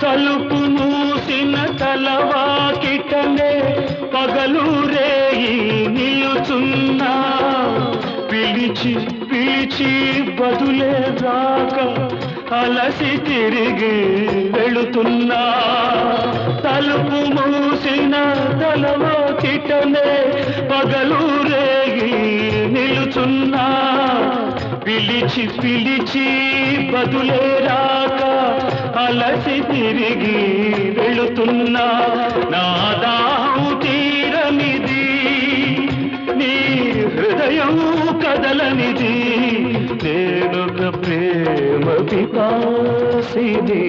తలుపు మూసిన తలవాకిటనే పగలు రేయి నిలుచున్నా, పిలిచి పిలిచి బదులే రాక అలసి తిరిగి వెళుతున్నా. తలుపు మూసిన తలవాకిటనే పగలు రేయి నిలుచున్నా, పిలిచి పిలిచి బదులే రాక అలసి తిరిగి వెళుతున్నా. నా దాహం తీరనిది, నీ హృదయం కదలనిది, నేనొక ప్రేమ పిపాసిని.